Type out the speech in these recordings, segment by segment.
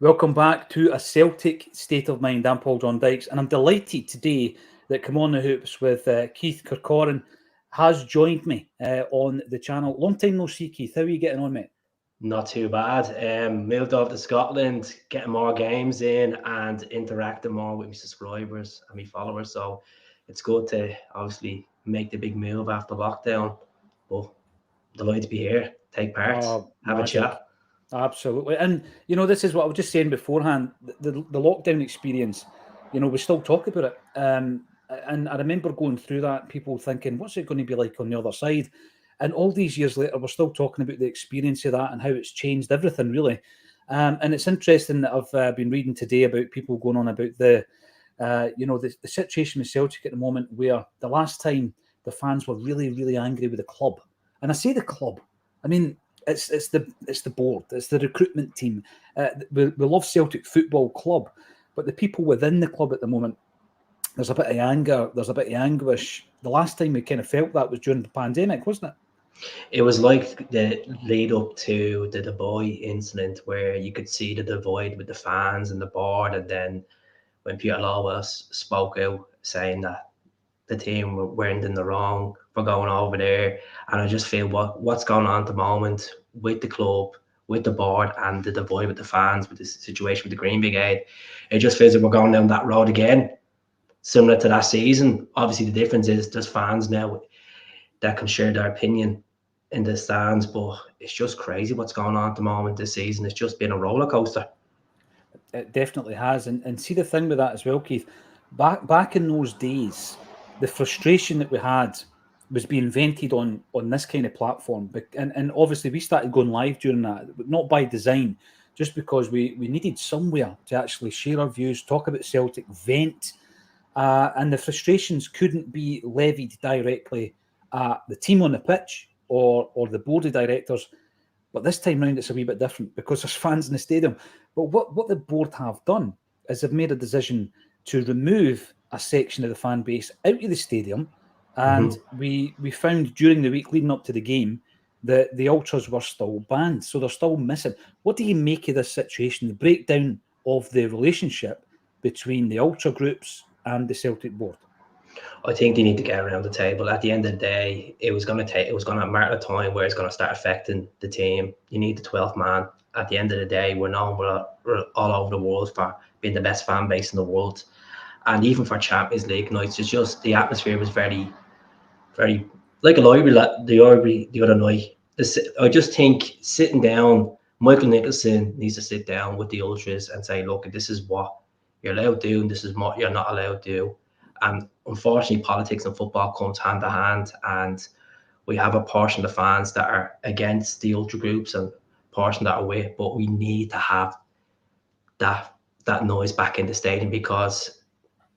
Welcome back to A Celtic State of Mind. I'm Paul John Dykes, and I'm delighted today that Come On the Hoops with Keith Kirkoran has joined me on the channel. Long time no see, Keith. How are you getting on, mate? Not too bad. Moved off to Scotland, getting more games in and interacting more with my subscribers and my followers. So it's good to obviously make the big move after lockdown. But delighted to be here, take part, have a Magic. chat. Absolutely. And, this is what I was just saying beforehand. The lockdown experience, we still talk about it. And I remember going through that, people thinking, what's it going to be like on the other side? And all these years later, we're still talking about the experience of that and how it's changed everything, really. And it's interesting that I've been reading today about people going on about the situation with Celtic at the moment, where the last time the fans were really, really angry with the club. And I say the club, I mean, it's the board, it's the recruitment team. We love Celtic Football Club, but the people within the club at the moment, there's a bit of anger, there's a bit of anguish. The last time we kind of felt that was during the pandemic, wasn't it? It was like the lead up to the Dubai incident where you could see the divide with the fans and the board. And then when Peter Lawwell spoke out saying that the team weren't in the wrong for going over there. And I just feel what's going on at the moment with the club, with the board, and the divide with the fans, with the situation with the Green Brigade. It just feels like we're going down that road again, similar to that season. Obviously, the difference is there's fans now that can share their opinion in the stands, but it's just crazy what's going on at the moment this season. It's just been a roller coaster. It definitely has. And see the thing with that as well, Keith, back in those days, the frustration that we had was being vented on this kind of platform. And obviously we started going live during that, not by design, just because we needed somewhere to actually share our views, talk about Celtic, vent. And the frustrations couldn't be levied directly at the team on the pitch or the board of directors. But this time round, it's a wee bit different because there's fans in the stadium. But what the board have done is they've made a decision to remove a section of the fan base out of the stadium. And Mm-hmm. we found during the week leading up to the game that the ultras were still banned. So they're still missing. What do you make of this situation, the breakdown of the relationship between the ultra groups and the Celtic board? I think they need to get around the table. At the end of the day, it was gonna mark a time where it's gonna start affecting the team. You need the 12th man. At the end of the day, we're all over the world for being the best fan base in the world. And even for Champions League nights, it's just the atmosphere was very, very like a library the other night. I just think sitting down, Michael Nicholson needs to sit down with the ultras and say, look, this is what you're allowed to do, and this is what you're not allowed to do. And unfortunately, politics and football comes hand to hand, and we have a portion of the fans that are against the ultra groups and a portion that are with, but we need to have that that noise back in the stadium because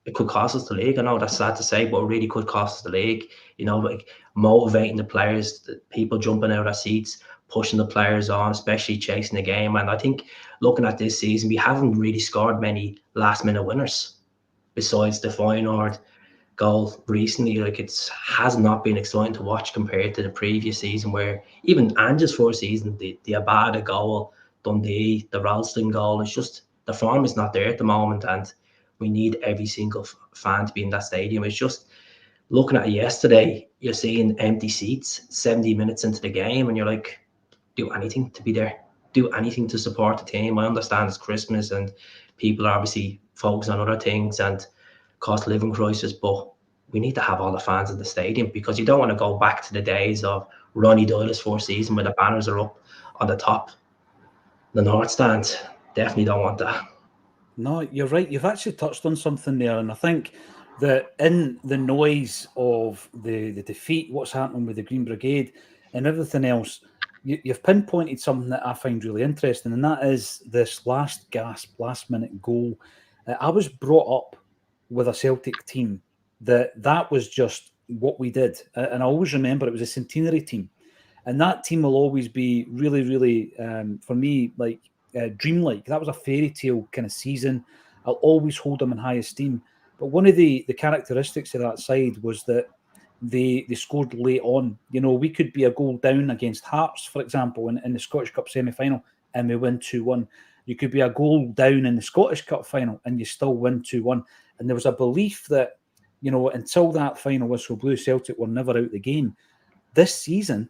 it could cost us the league. I know that's sad to say, but it really could cost us the league. Like motivating the players, the people jumping out of seats, pushing the players on, especially chasing the game. And I think looking at this season, we haven't really scored many last minute winners besides the Feyenoord goal recently. Like it's has not been exciting to watch compared to the previous season, where even Ange's first season, the Abada goal, Dundee, the Ralston goal, it's just the form is not there at the moment, and we need every single fan to be in that stadium. It's just looking at it yesterday, you're seeing empty seats 70 minutes into the game, and you're like, do anything to be there, do anything to support the team. I understand it's Christmas and people are obviously focused on other things and cost of living crisis, but we need to have all the fans in the stadium because you don't want to go back to the days of Ronnie Doyle's first season where the banners are up on the top, the North Stand. Definitely don't want that. No, you're right. You've actually touched on something there, and I think that in the noise of the defeat, what's happening with the Green Brigade, and everything else, you've pinpointed something that I find really interesting, and that is this last gasp, last minute goal. I was brought up with a Celtic team that was just what we did, and I always remember it was a centenary team, and that team will always be really, really for me like dreamlike. That was a fairy tale kind of season. I'll always hold them in high esteem. But one of the characteristics of that side was that they scored late on. We could be a goal down against Hearts, for example, in the Scottish Cup semi final, and we win 2-1. You could be a goal down in the Scottish Cup final and you still win 2-1. And there was a belief that, until that final whistle blew, Celtic were never out the game. This season,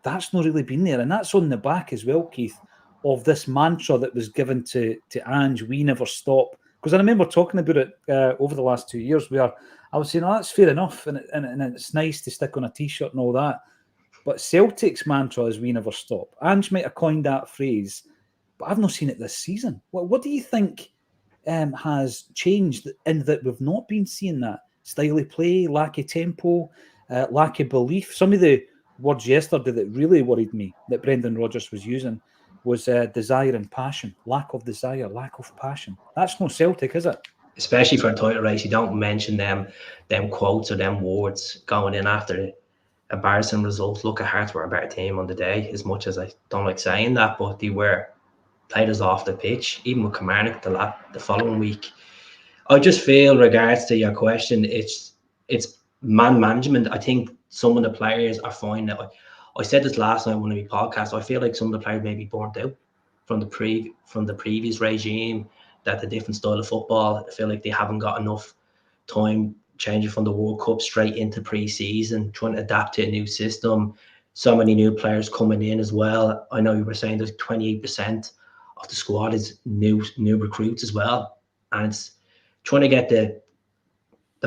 that's not really been there. And that's on the back as well, Keith, of this mantra that was given to Ange, we never stop. Because I remember talking about it over the last 2 years where I was saying, that's fair enough, and it's nice to stick on a T-shirt and all that. But Celtic's mantra is we never stop. Ange might have coined that phrase, but I've not seen it this season. What do you think has changed in that we've not been seeing that? Style of play, lack of tempo, lack of belief. Some of the words yesterday that really worried me that Brendan Rodgers was using was desire and passion. Lack of desire, lack of passion. That's not Celtic, is it? Especially for a title race, you don't mention them quotes or them words going in after embarrassing results. Look at Hearts were a better team on the day, as much as I don't like saying that, but they were played us off the pitch, even with Kilmarnock the following week. I just feel, regards to your question, it's man management. I think some of the players are finding it. I said this last night on one of my podcasts. I feel like some of the players may be burnt out from the previous regime, that the different style of football. I feel like they haven't got enough time changing from the World Cup straight into pre-season, trying to adapt to a new system. So many new players coming in as well. I know you were saying there's 28% of the squad is new recruits as well, and it's trying to get the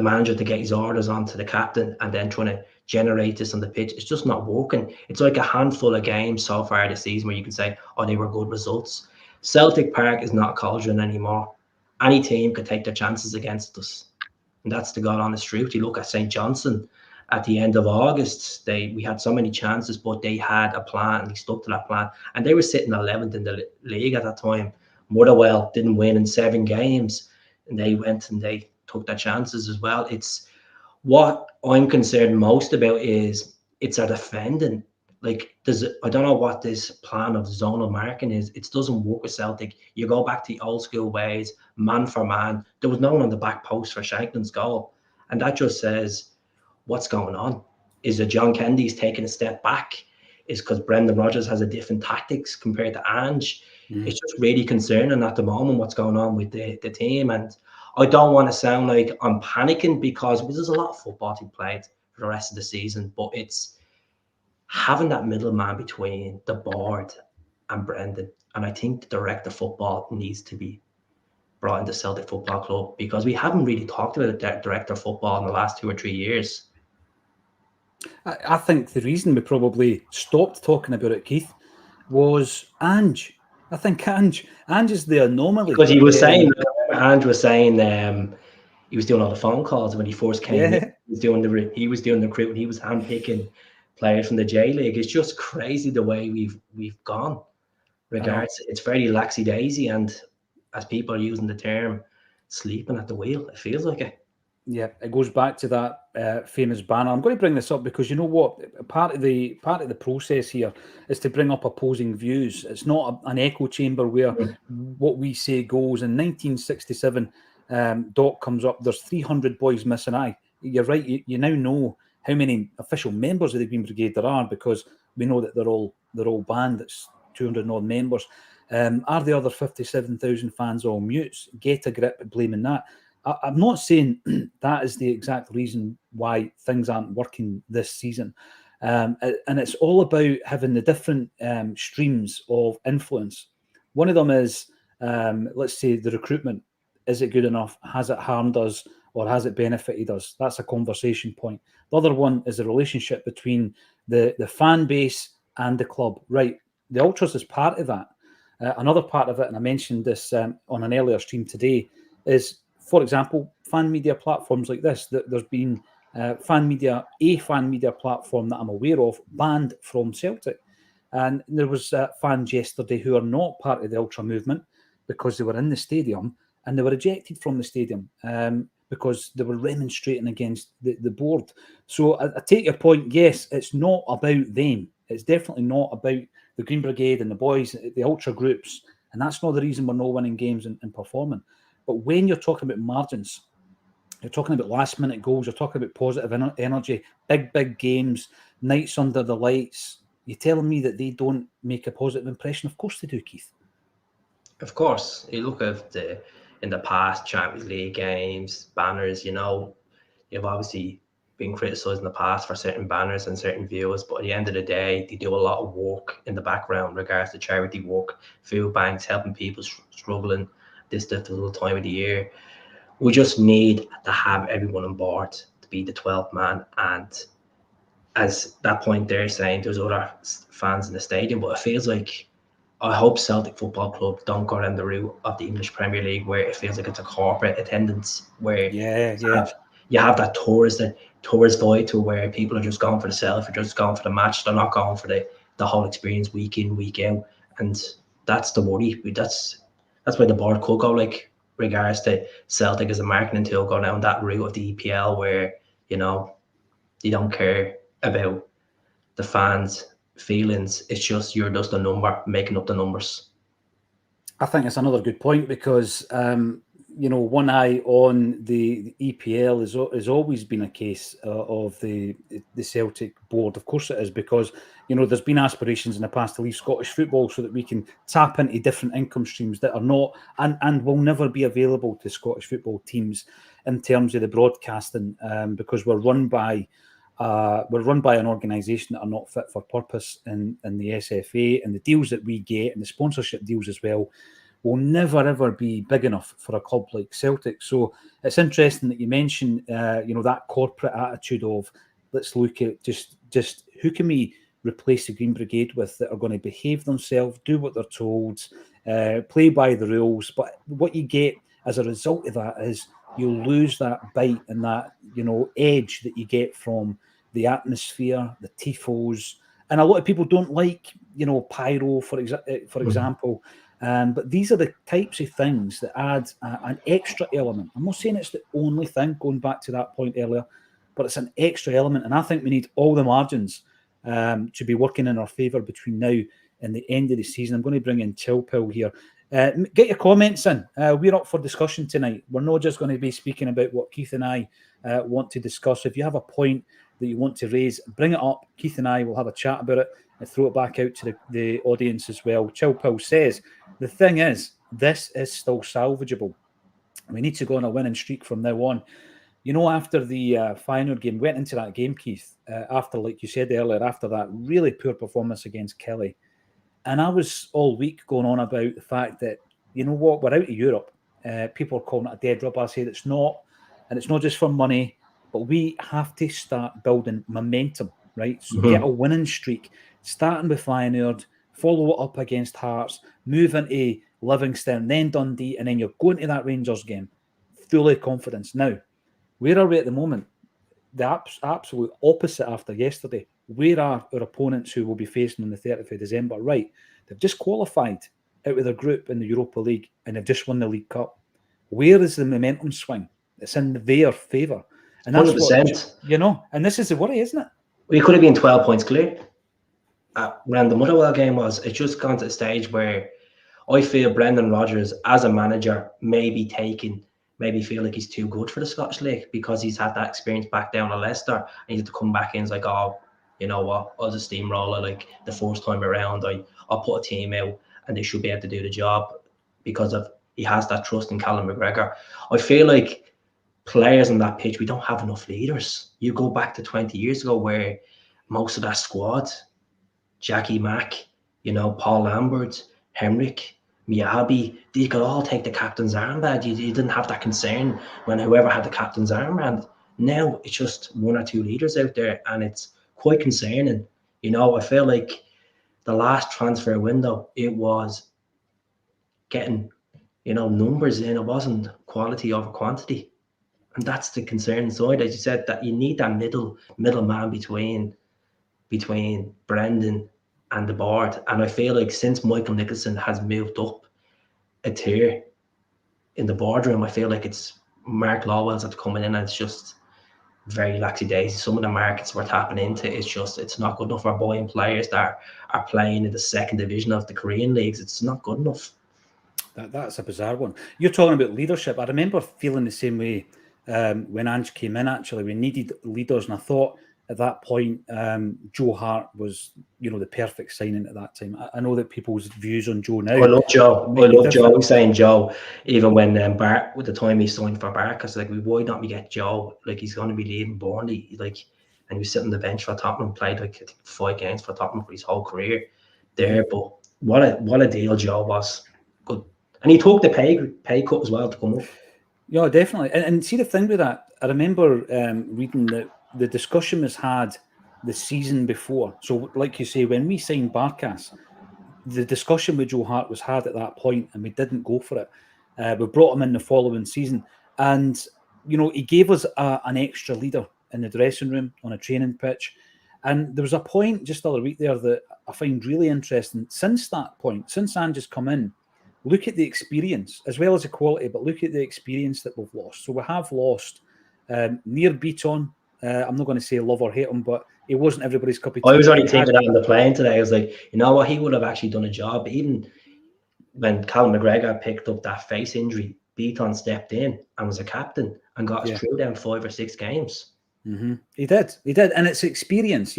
manager to get his orders onto the captain and then trying to generate this on the pitch. It's just not working. It's like a handful of games so far this season where you can say, oh, they were good results. Celtic Park is not a cauldron anymore. Any team could take their chances against us. And that's the God honest truth. You look at St. Johnstone at the end of August, we had so many chances, but they had a plan and they stuck to that plan. And they were sitting 11th in the league at that time. Motherwell didn't win in 7 games, and they went and they took their chances as well. It's what I'm concerned most about is it's our defending. Like, I don't know what this plan of zonal marking is. It doesn't work with Celtic. You go back to the old school ways, man for man. There was no one on the back post for Shanklin's goal. And that just says, what's going on? Is it John Kennedy's taking a step back? Is because Brendan Rodgers has a different tactics compared to Ange? It's just really concerning at the moment what's going on with the team. And I don't want to sound like I'm panicking because there's a lot of football to be played for the rest of the season, but it's having that middleman between the board and Brendan. And I think the director of football needs to be brought into Celtic Football Club, because we haven't really talked about the director of football in the last 2 or 3 years. I think the reason we probably stopped talking about it, Keith, was Ange. I think Ange is the anomaly. Because he was saying, Ange was saying he was doing all the phone calls when he first came in. He was doing the recruitment. He was handpicking players from the J League. It's just crazy the way we've gone. It's very laxy-daisy, and as people are using the term, sleeping at the wheel. It feels like it. Yeah, it goes back to that famous banner. I'm going to bring this up because you know what? Part of the process here is to bring up opposing views. It's not an echo chamber where what we say goes. In 1967, Doc comes up. There's 300 boys missing. You're right. You now know how many official members of the Green Brigade there are, because we know that they're all banned. It's 200 odd members. Are the other 57,000 fans all mutes? Get a grip at blaming that. I'm not saying that is the exact reason why things aren't working this season. And it's all about having the different streams of influence. One of them is, let's say, the recruitment. Is it good enough? Has it harmed us, or has it benefited us? That's a conversation point. The other one is the relationship between the fan base and the club. Right, the Ultras is part of that. Another part of it, and I mentioned this on an earlier stream today, is, for example, fan media platforms like this. There's been a fan media platform that I'm aware of banned from Celtic. And there was fans yesterday who are not part of the Ultra movement because they were in the stadium and they were ejected from the stadium because they were remonstrating against the board. So I take your point. Yes, it's not about them. It's definitely not about the Green Brigade and the boys, the Ultra groups. And that's not the reason we're not winning games and performing. But when you're talking about margins, you're talking about last-minute goals, you're talking about positive energy, big games, nights under the lights, you're telling me that they don't make a positive impression? Of course they do, Keith. Of course, you look at in the past Champions League games, banners. You've obviously been criticised in the past for certain banners and certain views, but at the end of the day, they do a lot of work in the background, regards to charity work, food banks, helping people struggling this difficult time of the year. We just need to have everyone on board to be the 12th man. And as that point there saying, there's other fans in the stadium, but it feels like I hope Celtic Football Club don't go down the route of the English Premier League where it feels like it's a corporate attendance where Yeah. you have that tourist vibe to where people are just going for the selfie, just going for the match. They're not going for the whole experience week in, week out. And that's the worry. That's why the board could go like regards to Celtic as a marketing tool, go down that route of the EPL where, they don't care about the fans' feelings. It's just you're just a number, making up the numbers. I think it's another good point because one eye on the EPL has always been a case of the Celtic board. Of course, it is because there's been aspirations in the past to leave Scottish football so that we can tap into different income streams that are not and will never be available to Scottish football teams in terms of the broadcasting because we're run by an organisation that are not fit for purpose in the SFA, and the deals that we get and the sponsorship deals as well will never ever be big enough for a club like Celtic. So it's interesting that you mentioned that corporate attitude of let's look at just who can we replace the Green Brigade with that are going to behave themselves, do what they're told, play by the rules. But what you get as a result of that is you'll lose that bite and that edge that you get from the atmosphere, the tifos, and a lot of people don't like pyro for example. But these are the types of things that add an extra element. I'm not saying it's the only thing, going back to that point earlier, but it's an extra element, and I think we need all the margins to be working in our favour between now and the end of the season. I'm going to bring in Chilpill here. Get your comments in. We're up for discussion tonight. We're not just going to be speaking about what Keith and I want to discuss. If you have a point that you want to raise, bring it up. Keith and I will have a chat about it and throw it back out to the audience as well. Chilpill says, the thing is, this is still salvageable. We need to go on a winning streak from now on. After the Feyenoord game, went into that game, Keith, after, like you said earlier, after that really poor performance against Kelly. And I was all week going on about the fact that, we're out of Europe. People are calling it a dead rubber. I say it's not. And it's not just for money, but we have to start building momentum, right? So get a winning streak, starting with Feyenoord, follow it up against Hearts, move into Livingston, then Dundee, and then you're going to that Rangers game. Fully confidence. Now, where are we at the moment? The absolute opposite after yesterday. Where are our opponents who will be facing on the 30th of December? Right, they've just qualified out of their group in the Europa League and they've just won the League Cup. Where is the momentum swing? It's in their favour. And that's 100%. And this is the worry, isn't it? We could have been 12 points clear. When the Motherwell game was, it's just gone to a stage where I feel Brendan Rodgers, as a manager, maybe feel like he's too good for the Scottish League because he's had that experience back down at Leicester and he had to come back in. It's like, oh, you know what? I'll just steamroller like the first time around. I'll put a team out and they should be able to do the job because he has that trust in Callum McGregor. I feel like players on that pitch, we don't have enough leaders. You go back to 20 years ago where most of that squad, Jackie Mack, Paul Lambert, Henrik, Miyabi, they could all take the captain's armband. You didn't have that concern when whoever had the captain's armband. Now it's just one or two leaders out there, and it's quite concerning. I feel like the last transfer window, it was getting, numbers in. It wasn't quality over quantity. And that's the concern side, as you said, that you need that middle man between Brendan and the board. And I feel like since Michael Nicholson has moved up a tier in the boardroom, I feel like it's Mark Lawwell's had to come in and it's just very lackadaisy. Some of the markets we're tapping into, it's not good enough for buying players that are playing in the second division of the Korean leagues. It's not good enough. That's a bizarre one. You're talking about leadership. I remember feeling the same way when Ange came in, actually. We needed leaders, and I thought at that point, Joe Hart was, the perfect signing at that time. I know that people's views on Joe now. I love Joe. might be different. Joe. I'm saying Joe, even when with the time he signed for Barca, like, why not we get Joe? Like, he's going to be leaving Burnley, like, and he was sitting on the bench for Tottenham, played like, I think, 5 games for Tottenham for his whole career there. But what a deal Joe was. Good, and he took the pay cut as well to come up. Yeah, definitely. And see, the thing with that, I remember reading that the discussion was had the season before. So, like you say, when we signed Barkas, the discussion with Joe Hart was had at that point, and we didn't go for it. We brought him in the following season, and he gave us an extra leader in the dressing room, on a training pitch. And there was a point just the other week there that I find really interesting. Since that point, since Ange has come in, look at the experience as well as the quality, but look at the experience that we've lost. So we have lost Near Beaton. I'm not going to say love or hate him, but he wasn't everybody's cup of tea. I was already thinking that on the plane today. I was like, you know what, he would have actually done a job. Even when Callum McGregor picked up that face injury, Beaton stepped in and was a captain and got us through them 5 or 6 games. Mm-hmm. He did, and it's experience.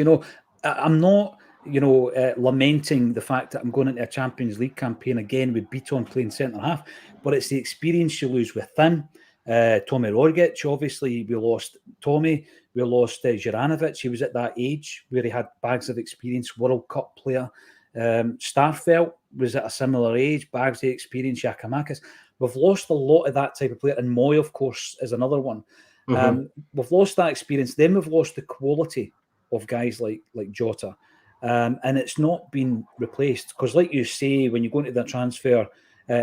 I'm not, lamenting the fact that I'm going into a Champions League campaign again with Beaton playing centre half, but it's the experience you lose with him. Tommy Rogic, obviously, we lost Tommy. We lost Juranovic. He was at that age where he had bags of experience, World Cup player. Starfelt was at a similar age, bags of experience, Giacomakis. We've lost a lot of that type of player. And Moy, of course, is another one. We've lost that experience. Then we've lost the quality of guys like Jota. And it's not been replaced. Because like you say, when you go into the transfer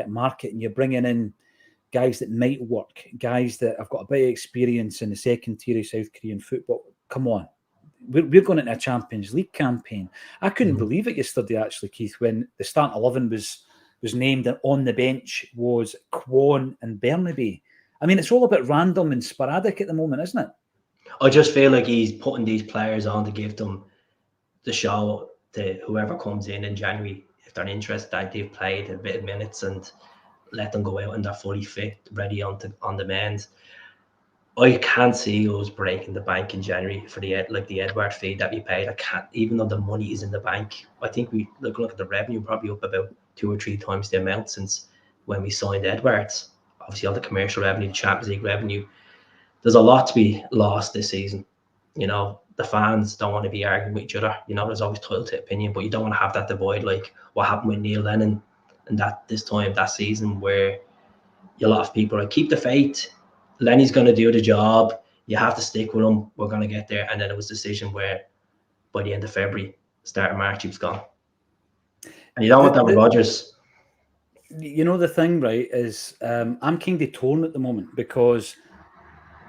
market and you're bringing in guys that might work, guys that have got a bit of experience in the second tier of South Korean football, come on. We're going into a Champions League campaign. I couldn't believe it yesterday, actually, Keith, when the start 11 was named, and on the bench was Kwon and Bernabe. I mean, it's all a bit random and sporadic at the moment, isn't it? I just feel like he's putting these players on to give them the show to whoever comes in January, if they're interested, that they've played a bit of minutes, and let them go out and they're fully fit, ready on demand. I can't see us breaking the bank in January for the Edward fee that we paid. I can't, even though the money is in the bank. I think we look at the revenue, probably up about 2 or 3 times the amount since when we signed Edwards. Obviously, all the commercial revenue, the Champions League revenue. There's a lot to be lost this season. The fans don't want to be arguing with each other. There's always title to opinion, but you don't want to have that divide like what happened with Neil Lennon and that season, where a lot of people are like, keep the faith. Lenny's going to do the job. You have to stick with him. We're going to get there. And then it was a decision where by the end of February, start of March, he was gone. And you don't want that with Rodgers. The thing, right, is I'm kind of torn at the moment, because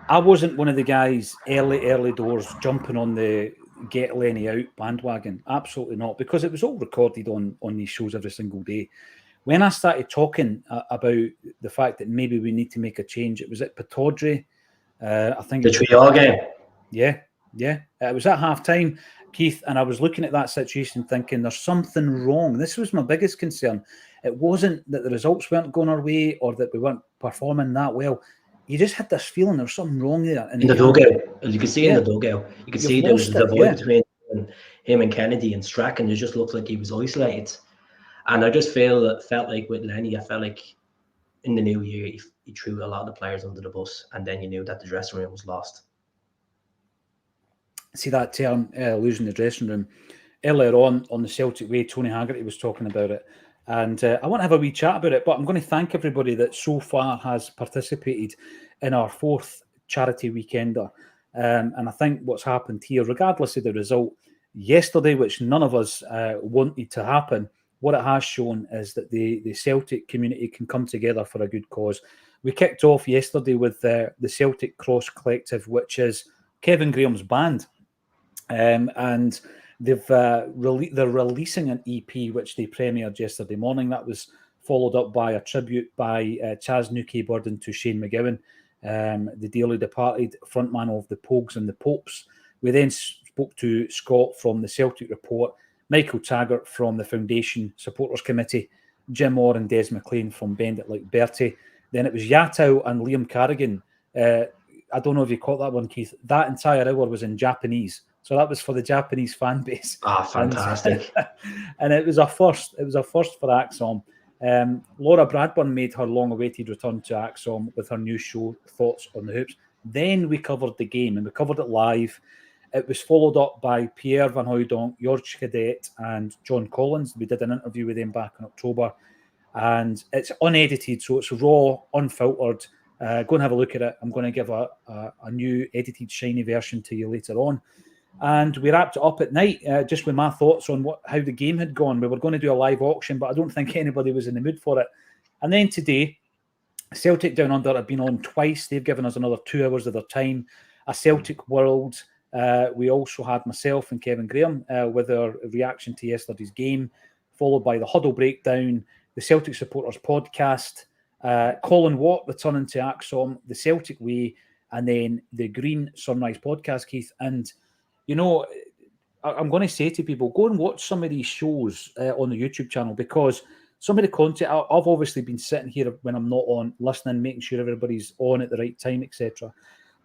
I wasn't one of the guys early doors jumping on the get Lenny out bandwagon. Absolutely not, because it was all recorded on these shows every single day. When I started talking about the fact that maybe we need to make a change, it was at Postecoglou. I think the trio game. Yeah. It was at half-time, Keith, and I was looking at that situation thinking there's something wrong. This was my biggest concern. It wasn't that the results weren't going our way or that we weren't performing that well. You just had this feeling there was something wrong there. In the dugout. As you can see in the dugout. You can see there was a divide between him and Kennedy, and Strachan. It just looked like he was isolated. And I just felt like with Lenny, I felt like in the new year, he threw a lot of the players under the bus, and then you knew that the dressing room was lost. See that term, losing the dressing room. Earlier on the Celtic Way, Tony Haggerty was talking about it. And I want to have a wee chat about it, but I'm going to thank everybody that so far has participated in our 4th charity weekender. And I think what's happened here, regardless of the result yesterday, which none of us wanted to happen, what it has shown is that the Celtic community can come together for a good cause. We kicked off yesterday with the Celtic Cross Collective, which is Kevin Graham's band. And they're releasing an EP, which they premiered yesterday morning. That was followed up by a tribute by Chaz Nuki-Burden to Shane McGowan, the dearly departed frontman of the Pogues and the Popes. We then spoke to Scott from the Celtic Report, Michael Taggart from the Foundation Supporters Committee, Jim Orr and Des McLean from Bend It Like Bertie. Then it was Yatow and Liam Carrigan. I don't know if you caught that one, Keith. That entire hour was in Japanese. So that was for the Japanese fan base. Ah, fantastic. And it was a first. It was a first for Acsom. Laura Bradburn made her long-awaited return to Acsom with her new show, Thoughts on the Hoops. Then we covered the game, and we covered it live. It was followed up by Pierre Van Hooydonk, George Cadet, and John Collins. We did an interview with them back in October. And it's unedited, so it's raw, unfiltered. Go and have a look at it. I'm going to give a new edited, shiny version to you later on. And we wrapped it up at night, just with my thoughts on how the game had gone. We were going to do a live auction, but I don't think anybody was in the mood for it. And then today, Celtic Down Under have been on twice. They've given us another 2 hours of their time. A Celtic World. We also had myself and Kevin Graham with our reaction to yesterday's game, followed by the Huddle Breakdown, the Celtic Supporters Podcast, Colin Watt returning to Acsom, the Celtic Way, and then the Green Sunrise Podcast, Keith. And, you know, I'm going to say to people, go and watch some of these shows on the YouTube channel, because some of the content, I've obviously been sitting here when I'm not on, listening, making sure everybody's on at the right time, etc.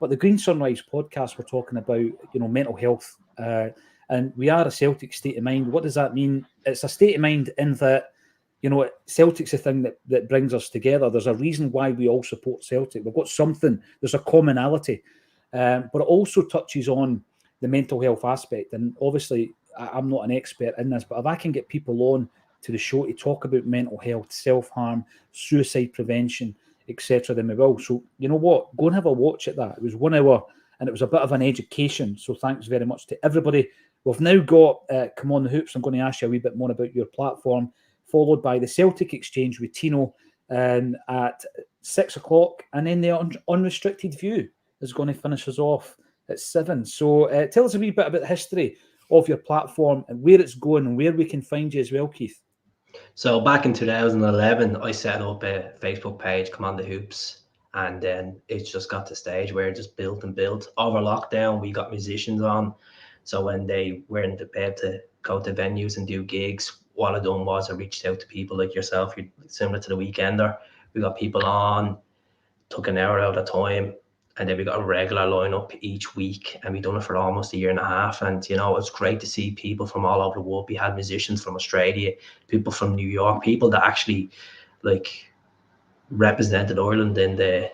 But the Green Sunrise Podcast, we're talking about, you know, mental health. And we are a Celtic state of mind. What does that mean? It's a state of mind in that, you know, Celtic's a thing that brings us together. There's a reason why we all support Celtic. We've got something, there's a commonality. But it also touches on the mental health aspect. And obviously, I'm not an expert in this, but if I can get people on to the show to talk about mental health, self-harm, suicide prevention, etc., then we will. So, you know what? Go and have a watch at that. It was 1 hour, and it was a bit of an education. So thanks very much to everybody. We've now got Come On The Hoops. I'm going to ask you a wee bit more about your platform, followed by the Celtic Exchange with Tino at 6 o'clock. And then the Unrestricted View is going to finish us off at 7. So tell us a wee bit about the history of your platform and where it's going and where we can find you as well, Keith. So back in 2011, I set up a Facebook page, Come On The Hoops. And then it just got to the stage where it just built and built. Over lockdown, we got musicians on. So when they weren't able to go to venues and do gigs, what I done was I reached out to people like yourself, you're similar to the Weekender. We got people on, took an hour out of time, and then we got a regular lineup each week, and we done it for almost 1.5 years. And you know, it's great to see people from all over the world. We had musicians from Australia, people from New York, people that actually like represented Ireland in the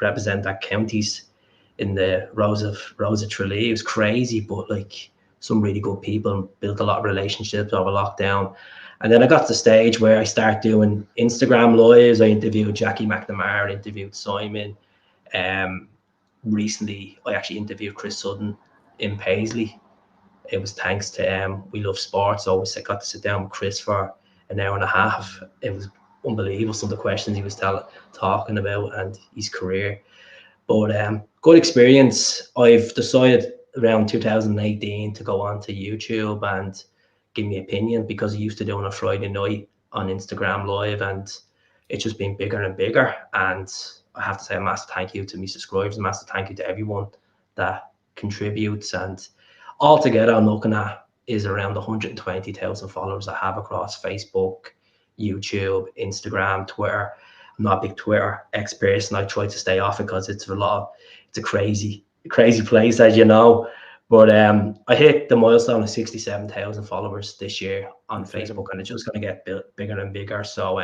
represent that counties in the Rose of Tralee. It was crazy, but like some really good people, built a lot of relationships over lockdown. And then I got to the stage where I started doing Instagram lives. I interviewed Jackie McNamara, interviewed Simon. Recently, I actually interviewed Chris Sutton in Paisley. It was thanks to We Love Sports. I got to sit down with Chris for 1.5 hours. It was unbelievable, some of the questions he was talking about and his career. But good experience. I've decided around 2018 to go on to YouTube and give me opinion, because I used to do on a Friday night on Instagram Live, and it's just been bigger and bigger. And I have to say a massive thank you to my subscribers, a massive thank you to everyone that contributes. And altogether, I'm looking at is around 120,000 followers I have across Facebook, YouTube, Instagram, Twitter. I'm not a big Twitter X person. I try to stay off it because it's a crazy place, as you know. But I hit the milestone of 67,000 followers this year on Facebook, and it's just going to get bigger and bigger. So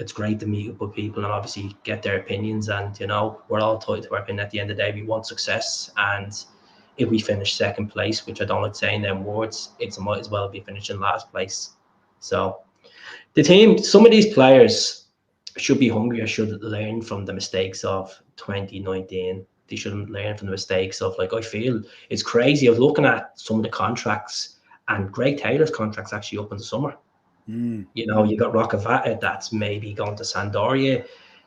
it's great to meet up with people and obviously get their opinions. And you know, we're all tied to our opinion. At the end of the day, we want success, and if we finish second place, which I don't like saying them words, it might as well be finishing last place. So the team, some of these players should be hungrier, should learn from the mistakes of 2019. They shouldn't learn from the mistakes of, like, I feel it's crazy. I was looking at some of the contracts, and Greg Taylor's contract's actually up in the summer. You know, you got Rockavata that's maybe going to Sampdoria.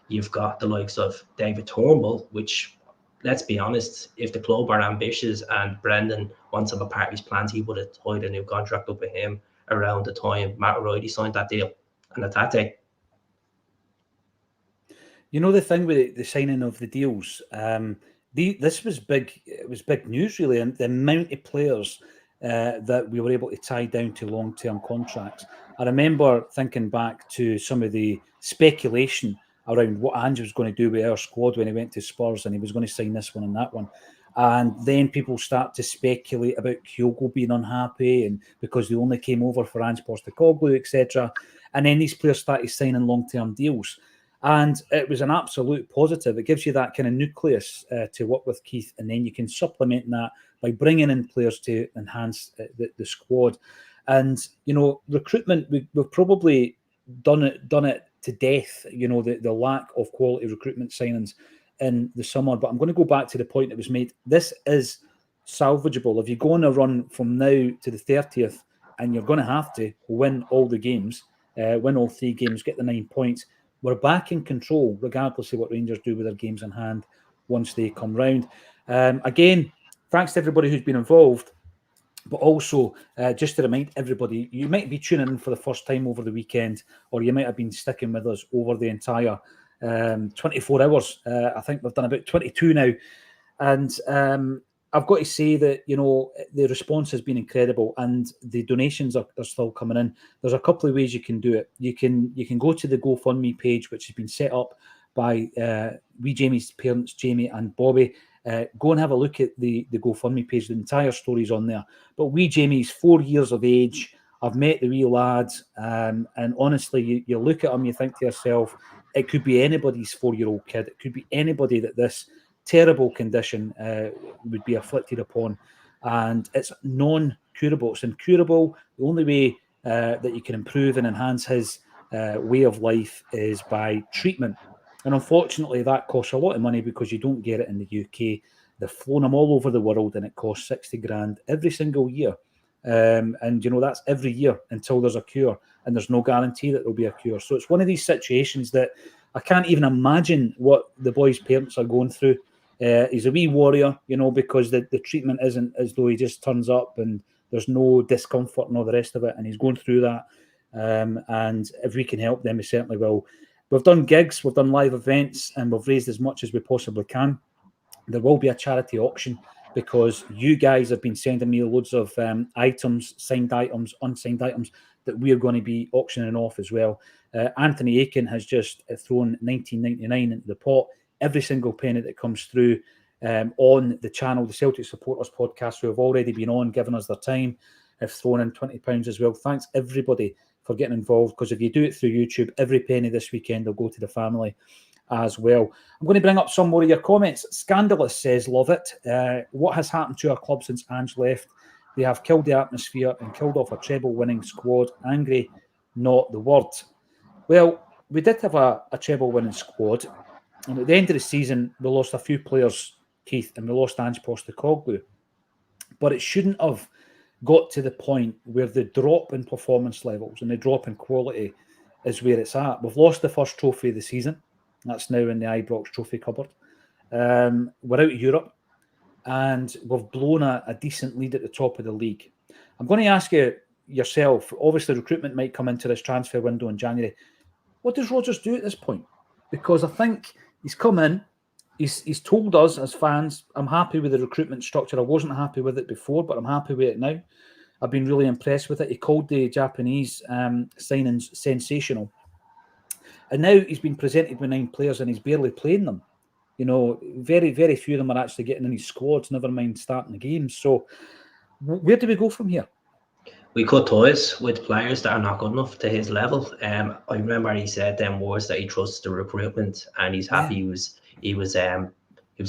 You've got the likes of David Turnbull, which, let's be honest, if the club are ambitious and Brendan wants to have a part of his plans, he would have tied a new contract up with him around the time Matt O'Reilly signed that deal. And at that day, you know, the thing with the signing of the deals, this was big. It was big news, really, and the amount of players that we were able to tie down to long-term contracts. I remember thinking back to some of the speculation around what Ange was going to do with our squad when he went to Spurs, and he was going to sign this one and that one. And then people start to speculate about Kyogo being unhappy and because they only came over for Ange Postecoglou, etc. And then these players started signing long-term deals. And it was an absolute positive. It gives you that kind of nucleus to work with, Keith, and then you can supplement that by bringing in players to enhance the squad. And, recruitment, we've probably done it to death, the lack of quality recruitment signings in the summer. But I'm going to go back to the point that was made. This is salvageable. If you go on a run from now to the 30th, and you're going to have to win all the games, win all 3 games, get the 9 points, we're back in control, regardless of what Rangers do with their games in hand once they come round. Again, thanks to everybody who's been involved. But also, just to remind everybody, you might be tuning in for the first time over the weekend, or you might have been sticking with us over the entire 24 hours. I think we've done about 22 now. And I've got to say that, the response has been incredible and the donations are still coming in. There's a couple of ways you can do it. You can go to the GoFundMe page, which has been set up by wee Jamie's parents, Jamie and Bobby. Go and have a look at the GoFundMe page. The entire story's on there. But wee Jamie's 4 years of age. I've met the wee lads, and honestly, you look at him, you think to yourself, it could be anybody's 4-year-old kid. It could be anybody that this terrible condition would be afflicted upon, and it's non-curable. It's incurable. The only way that you can improve and enhance his way of life is by treatment. And unfortunately, that costs a lot of money because you don't get it in the UK. They've flown them all over the world, and it costs 60 grand every single year. And that's every year until there's a cure, and there's no guarantee that there'll be a cure. So it's one of these situations that I can't even imagine what the boy's parents are going through. He's a wee warrior, because the treatment isn't as though he just turns up and there's no discomfort and all the rest of it, and he's going through that. And if we can help them, we certainly will. We've done gigs, we've done live events, and we've raised as much as we possibly can. There will be a charity auction because you guys have been sending me loads of items, signed items, unsigned items that we're going to be auctioning off as well. Anthony Aiken has just thrown $19.99 into the pot. Every single penny that comes through on the channel, the Celtic Supporters Podcast, who have already been on, giving us their time, have thrown in £20 as well. Thanks, everybody, for getting involved, because if you do it through YouTube, every penny this weekend will go to the family as well. I'm going to bring up some more of your comments. Scandalous says, love it. What has happened to our club since Ange left? They have killed the atmosphere and killed off a treble-winning squad. Angry, not the word. Well, we did have a treble-winning squad, and at the end of the season, we lost a few players, Keith, and we lost Ange Postecoglou. But it shouldn't have got to the point where the drop in performance levels and the drop in quality is where it's at. We've lost the first trophy of the season. That's now in the Ibrox trophy cupboard. We're out of Europe, and we've blown a decent lead at the top of the league. I'm going to ask you yourself, obviously recruitment might come into this transfer window in January. What does Rodgers do at this point? Because I think he's come in, he's told us as fans, I'm happy with the recruitment structure. I wasn't happy with it before, but I'm happy with it now. I've been really impressed with it. He called the Japanese signings sensational. And now he's been presented with 9 players and he's barely playing them. Very, very few of them are actually getting in his squads, never mind starting the games. So where do we go from here? We cut ties with players that are not good enough to his level. I remember he said them words that he trusts the recruitment and he's happy. He was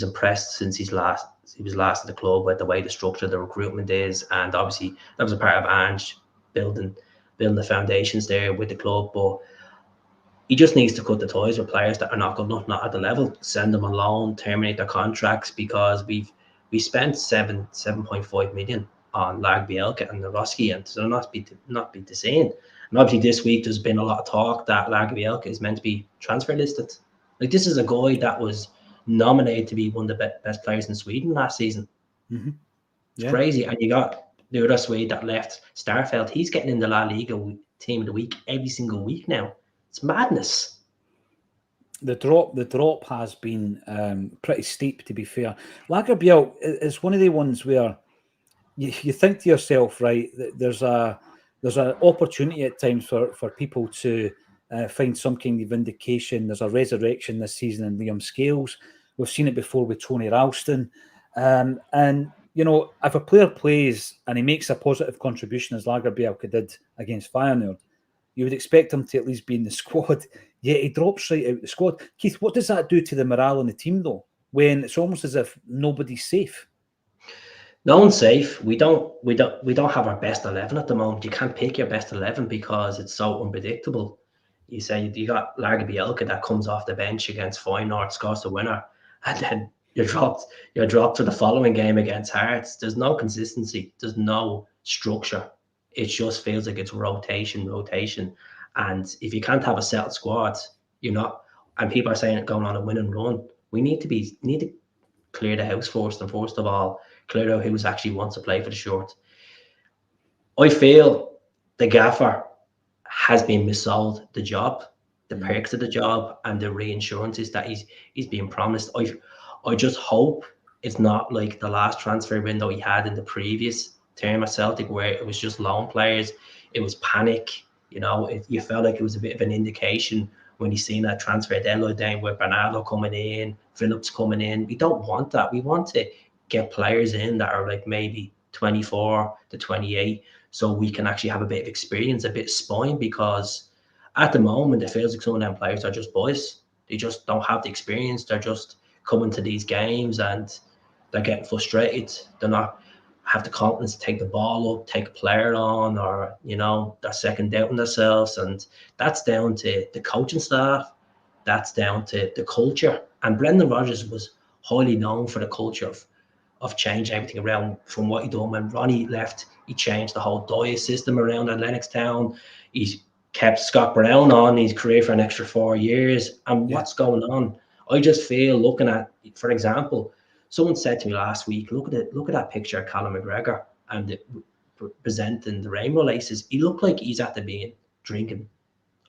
impressed since he was last at the club with the way the structure of the recruitment is, and obviously that was a part of Ange building the foundations there with the club. But he just needs to cut the ties with players that are not good enough, not at the level. Send them on loan, terminate their contracts, because we spent 7.5 million on Lag Bielka and Naroski, and so not be the same. And obviously this week there's been a lot of talk that Lag Bielka is meant to be transfer listed. Like, this is a guy that was nominated to be one of the best players in Sweden last season. Mm-hmm. It's crazy. And you got the other Swede that left, Starfelt. He's getting in the La Liga team of the week every single week now. It's madness. The drop has been pretty steep, to be fair. Lagerbielke is one of the ones where you think to yourself, right, there's an opportunity at times for people to find some kind of vindication. There's a resurrection this season in Liam Scales. We've seen it before with Tony Ralston. And, you know, if a player plays and he makes a positive contribution as Lagerbielke did against Feyenoord, you would expect him to at least be in the squad, yet he drops right out the squad. Keith, what does that do to the morale in the team, though, when it's almost as if nobody's safe? No one's safe. We don't have our best 11 at the moment. You can't pick your best 11 because it's so unpredictable. You say you got Lagerbielke that comes off the bench against Feyenoord, scores the winner, and then you're dropped to the following game against Hearts. There's no consistency. There's no structure. It just feels like it's rotation. And if you can't have a settled squad, you're not. And people are saying going on a win and run. We need to clear the house first, and first of all, clear out who actually wants to play for the short. I feel the gaffer has been missold the job, the perks of the job, and the reinsurances that he's being promised. I just hope it's not like the last transfer window he had in the previous term at Celtic, where it was just loan players. It was panic. You know, you felt like it was a bit of an indication when you seen that transfer deadline with Bernardo coming in, Phillips coming in. We don't want that. We want to get players in that are like maybe 24 to 28, so we can actually have a bit of experience, a bit of spine, because at the moment it feels like some of them players are just boys. They just don't have the experience. They're just coming to these games and they're getting frustrated. They're not have the confidence to take the ball up, take a player on, or, you know, they're second doubting themselves. And that's down to the coaching staff. That's down to the culture. And Brendan Rodgers was highly known for the culture of changing everything around from what he done when Ronnie left. He changed the whole diet system around at Lennoxtown. He's kept Scott Brown on his career for an extra 4 years. And what's going on? I just feel, looking at, for example, someone said to me last week, look at that picture of Callum McGregor and presenting the rainbow laces. He looked like he's at the being drinking,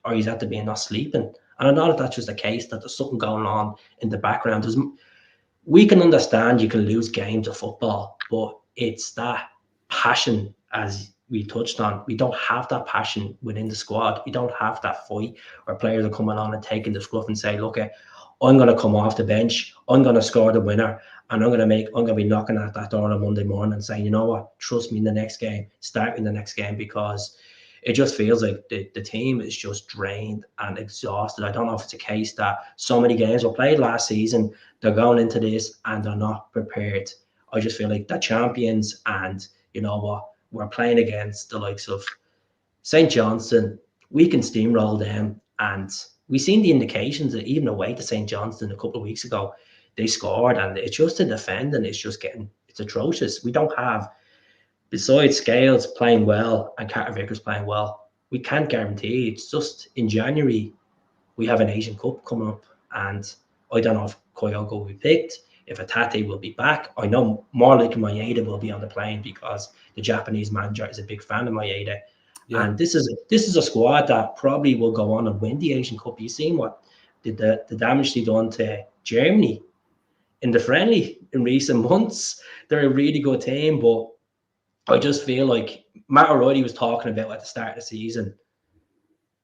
or he's at the being not sleeping. And I know that that's just the case, that there's something going on in the background. We can understand you can lose games of football, but it's that passion, as we touched on. We don't have that passion within the squad. We don't have that fight where players are coming on and taking the scruff and say, look, I'm going to come off the bench, I'm going to score the winner, and I'm going to be knocking at that door on Monday morning and saying, you know what, trust me in the next game, start in the next game, because it just feels like the team is just drained and exhausted. I don't know if it's a case that so many games were played last season, they're going into this and they're not prepared. I just feel like they're champions, and you know what, we're playing against the likes of St. Johnstone. We can steamroll them, and we've seen the indications that even away to St. Johnstone a couple of weeks ago, they scored, and it's just the defending. It's atrocious. We don't have, besides Scales playing well and Carter Vickers playing well, we can't guarantee. It's just in January, we have an Asian Cup coming up, and I don't know if Kyogo will be picked, if Atate will be back. I know more like Maeda will be on the plane because the Japanese manager is a big fan of Maeda. Yeah. And this is a squad that probably will go on and win the Asian Cup. You've seen what the damage they done to Germany in the friendly in recent months. They're a really good team, but I just feel like Matt O'Reilly was talking about at the start of the season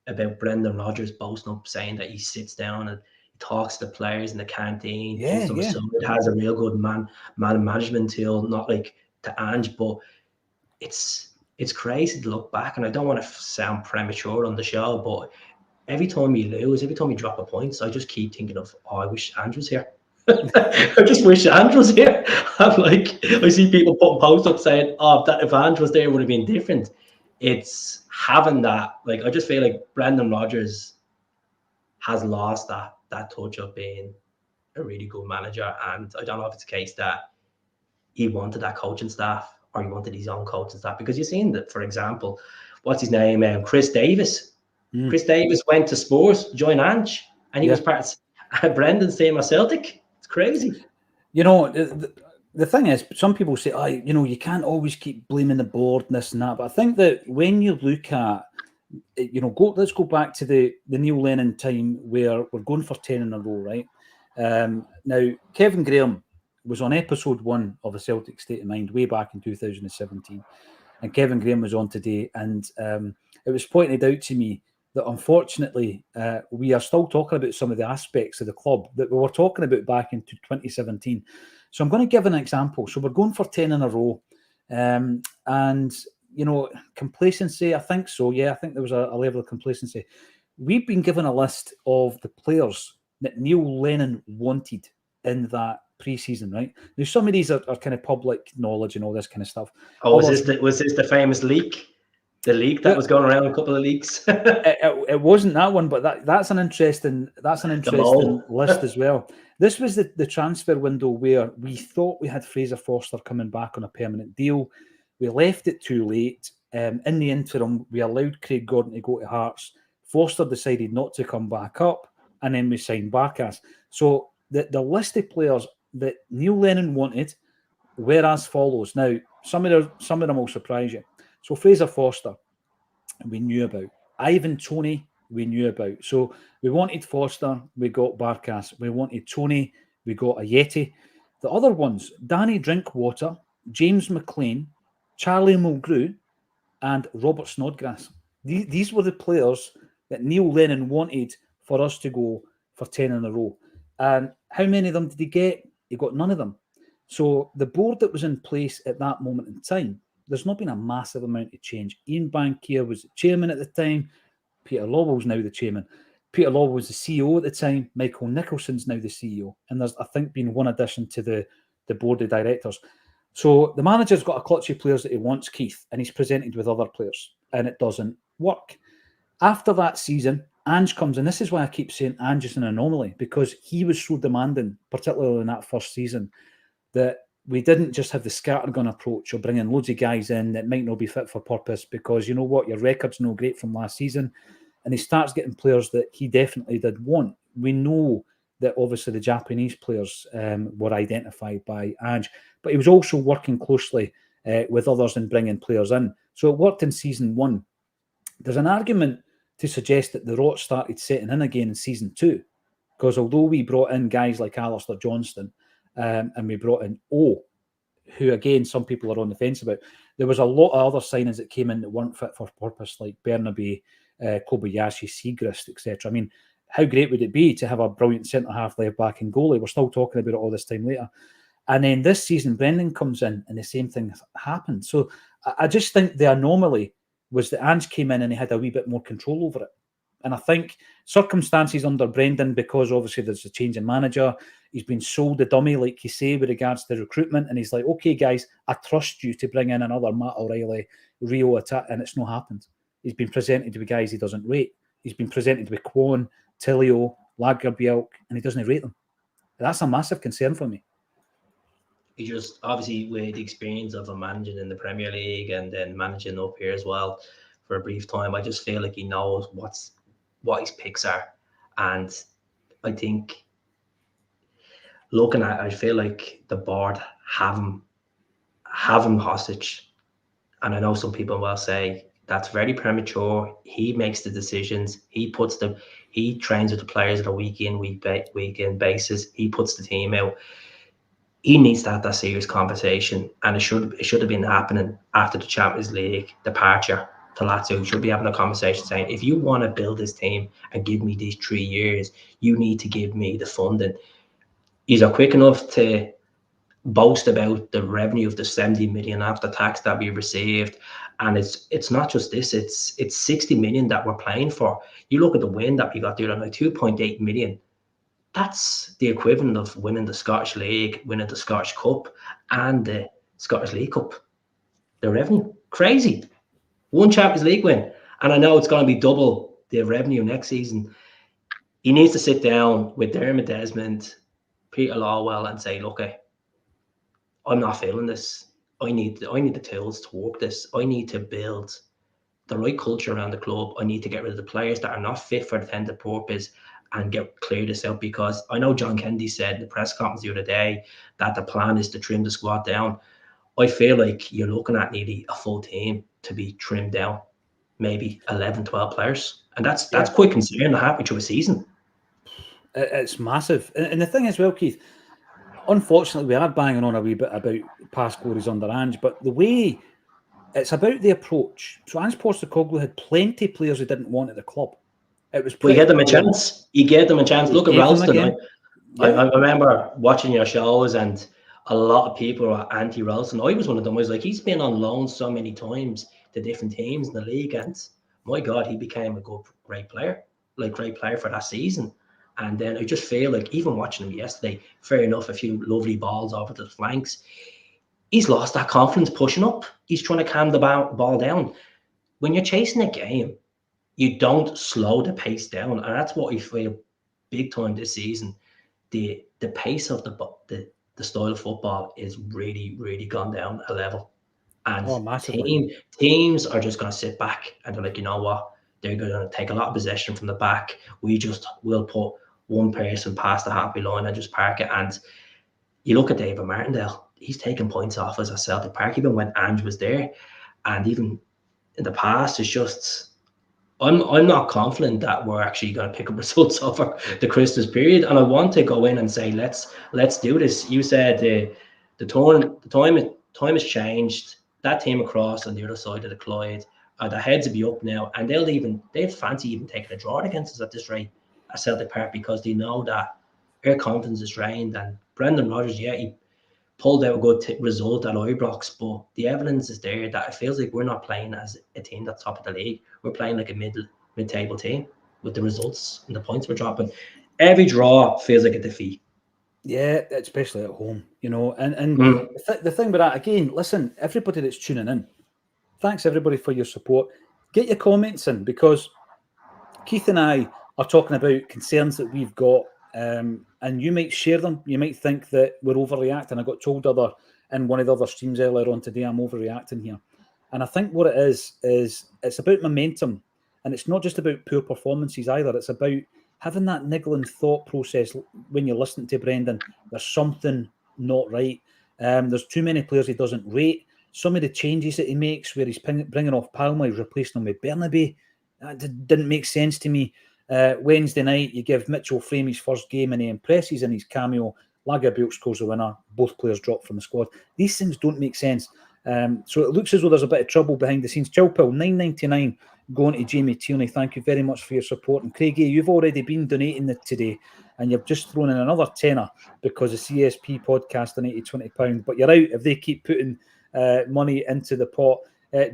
about Brendan Rodgers boasting up, saying that he sits down and he talks to the players in the canteen. It has a real good man management tool, not like to Ange, but it's crazy to look back. And I don't want to sound premature on the show, but every time you lose, every time you drop a point, I just keep thinking of, I wish Ange was here. I just wish Ange was here. I'm like, I see people putting posts up saying, if Ange was there, it would have been different. It's having that, like, I just feel like Brendan Rodgers has lost that touch of being a really good manager. And I don't know if it's a case that he wanted that coaching staff or he wanted his own coaching staff, because you've seen that, for example, what's his name? Chris Davis. Chris Davis went to Spurs, joined Ange, and he was part of Brendan's team at Celtic. It's crazy. You know, the thing is, some people say, you can't always keep blaming the board and this and that. But I think that when you look at, let's go back to the Neil Lennon time where we're going for 10 in a row, right? Now, Kevin Graham was on episode 1 of A Celtic State of Mind way back in 2017. And Kevin Graham was on today. And it was pointed out to me that unfortunately, we are still talking about some of the aspects of the club that we were talking about back in 2017. So I'm going to give an example. So we're going for 10 in a row. And, complacency, I think so. Yeah, I think there was a level of complacency. We've been given a list of the players that Neil Lennon wanted in that pre-season, right? Now, some of these are kind of public knowledge and all this kind of stuff. Oh, was this the famous leak? The leak that was going around, a couple of leaks. It wasn't that one, but that's an interesting list as well. This was the transfer window where we thought we had Fraser Forster coming back on a permanent deal. We left it too late. In the interim, we allowed Craig Gordon to go to Hearts. Forster decided not to come back up, and then we signed Barkas. So the list of players that Neil Lennon wanted were as follows. Now, some of them will surprise you. So Fraser Forster, we knew about. Ivan Toney, we knew about. So we wanted Forster, we got Barkas. We wanted Toney, we got Ayeti. The other ones, Danny Drinkwater, James McLean, Charlie Mulgrew, and Robert Snodgrass. These were the players that Neil Lennon wanted for us to go for 10 in a row. And how many of them did he get? He got none of them. So the board that was in place at that moment in time, there's not been a massive amount of change. Ian Bankier was the chairman at the time. Peter Lawwell's now the chairman. Peter Lawwell was the CEO at the time. Michael Nicholson's now the CEO. And there's, I think, been one addition to the board of directors. So the manager's got a clutch of players that he wants, Keith, and he's presented with other players, and it doesn't work. After that season, Ange comes, and this is why I keep saying Ange is an anomaly, because he was so demanding, particularly in that first season, that we didn't just have the scattergun approach or bring in loads of guys in that might not be fit for purpose because, you know what, your record's no great from last season. And he starts getting players that he definitely did want. We know that obviously the Japanese players were identified by Ange, but he was also working closely with others and bringing players in. So it worked in season 1. There's an argument to suggest that the rot started setting in again in season 2, because although we brought in guys like Alistair Johnston, and we brought in who again some people are on the fence about, there was a lot of other signings that came in that weren't fit for purpose, like Bernabe, Kobayashi, Segrist, etc. I mean, how great would it be to have a brilliant centre-half, left-back and goalie? We're still talking about it all this time later. And then this season, Brendan comes in and the same thing happened. So I just think the anomaly was that Ange came in and he had a wee bit more control over it. And I think circumstances under Brendan, because obviously there's a change in manager, he's been sold the dummy, like you say, with regards to recruitment. And he's like, okay, guys, I trust you to bring in another Matt O'Reilly, Rio attack, and it's not happened. He's been presented with guys he doesn't rate. He's been presented with Kwon, Tillio, Lagerbielk, and he doesn't rate them. That's a massive concern for me. He just, obviously, with the experience of him managing in the Premier League and then managing up here as well for a brief time, I just feel like he knows what his picks are. And I think looking at it, I feel like the board have him hostage. And I know some people will say that's very premature. He makes the decisions. He trains with the players on a week in basis. He puts the team out. He needs to have that serious conversation, and it should have been happening after the Champions League departure to Lazio. He should be having a conversation saying, if you want to build this team and give me these 3 years, you need to give me the funding. He's quick enough to boast about the revenue of the 70 million after tax that we received, and it's not just this, it's 60 million that we're playing for. You look at the win that we got there, like 2.8 million. That's the equivalent of winning the Scottish League, winning the Scottish Cup, and the Scottish League Cup. The revenue, crazy. One Champions League win, and I know it's going to be double the revenue next season. He needs to sit down with Dermot Desmond, Peter Lawwell, and say, look, I'm not feeling this. I need the tools to work this. I need to build the right culture around the club. I need to get rid of the players that are not fit for the intended purpose and clear this out, because I know John Kennedy said in the press conference the other day that the plan is to trim the squad down. I feel like you're looking at nearly a full team to be trimmed down, maybe 11, 12 players. And that's quite concerning halfway through a season. It's massive. And the thing is, well, Keith, unfortunately, we are banging on a wee bit about past glories under Ange, but the way it's about the approach. So Ange Postecoglou had plenty of players he didn't want at the club. It was. But he gave them a chance. He gave them a chance. Look at Ralston. I remember watching your shows, and a lot of people are anti-Ralston. I was one of them. I was like, he's been on loan so many times to different teams in the league, and my God, he became a great player for that season. And then I just feel like, even watching him yesterday, fair enough, a few lovely balls over the flanks, he's lost that confidence pushing up. He's trying to calm the ball down. When you're chasing a game, you don't slow the pace down, and that's what we feel big time this season. The pace of the style of football is really, really gone down a level, and teams are just going to sit back and they're like, you know what, they're going to take a lot of possession from the back. We'll put one person past the halfway line and just park it. And you look at David Martindale, he's taking points off us at Celtic Park, even when Ange was there, and even in the past, it's just, I'm not confident that we're actually going to pick up results over the Christmas period, and I want to go in and say let's do this. You said the time has changed. That team across on the other side of the Clyde, their heads will be up now, and they'd fancy even taking a draw against us at this rate at Celtic Park, because they know that their confidence is drained. And Brendan Rodgers, yeah, he pulled out a good result at Ibrox, but the evidence is there that it feels like we're not playing as a team that's top of the league. We're playing like a mid-table team with the results and the points we're dropping. Every draw feels like a defeat. Yeah, especially at home, you know. And the thing with that, again, listen, everybody that's tuning in, thanks everybody for your support. Get your comments in, because Keith and I are talking about concerns that we've got, and you might share them. You might think that we're overreacting. I got told in one of the other streams earlier on today, I'm overreacting here. And I think what it is it's about momentum. And it's not just about poor performances either. It's about having that niggling thought process when you're listening to Brendan. There's something not right. There's too many players he doesn't rate. Some of the changes that he makes, where he's bringing off Palma, he's replacing him with Bernabe, that didn't make sense to me. Wednesday night, you give Mitchell Frame his first game and he impresses in his cameo. Lagerbielke scores the winner. Both players drop from the squad. These things don't make sense. So it looks as though there's a bit of trouble behind the scenes. Chilpill, $9.99 going to Jamie Tierney. Thank you very much for your support. And Craigie, you've already been donating it today, and you've just thrown in another tenner because the CSP podcast donated £20. But you're out if they keep putting money into the pot.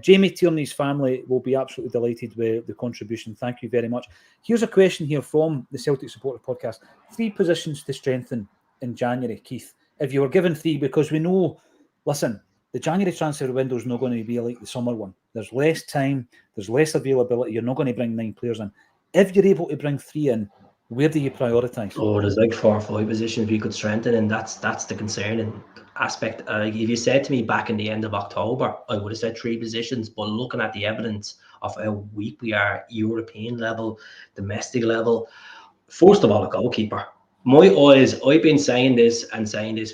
Jamie Tierney's family will be absolutely delighted with the contribution. Thank you very much. Here's a question here from the Celtic Supporter Podcast. 3 positions to strengthen in January, Keith. If you were given 3, because we know, listen, the January transfer window is not going to be like the summer one. There's less time, there's less availability. You're not going to bring 9 players in. If you're able to bring 3 in, where do you prioritise? Oh, there's like 4 or 5 positions we could strengthen, and that's the concerning aspect. If you said to me back in the end of October, I would have said 3 positions. But looking at the evidence of how weak we are, European level, domestic level, first of all, a goalkeeper. My eyes, I've been saying this.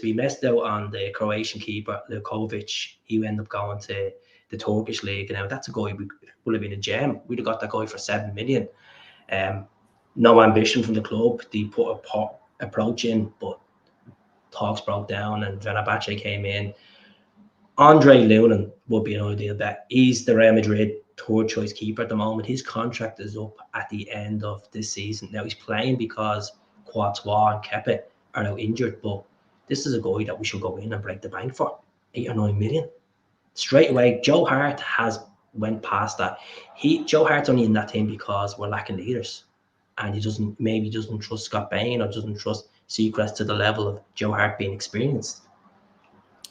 We missed out on the Croatian keeper, Lukovic. He ended up going to the Turkish league. Now, that's a guy who would have been a gem. We'd have got that guy for 7 million. No ambition from the club. They put a approach in, but talks broke down and Fenerbahce came in. Andre Lunin would be an ideal bet. He's the Real Madrid third choice keeper at the moment. His contract is up at the end of this season. Now, he's playing because Courtois and Kepa are now injured, but this is a guy that we should go in and break the bank for 8 or 9 million straight away. Joe Hart has went past that. Joe Hart's only in that team because we're lacking leaders, and he doesn't trust Scott Bain or doesn't trust Seacrest to the level of Joe Hart being experienced.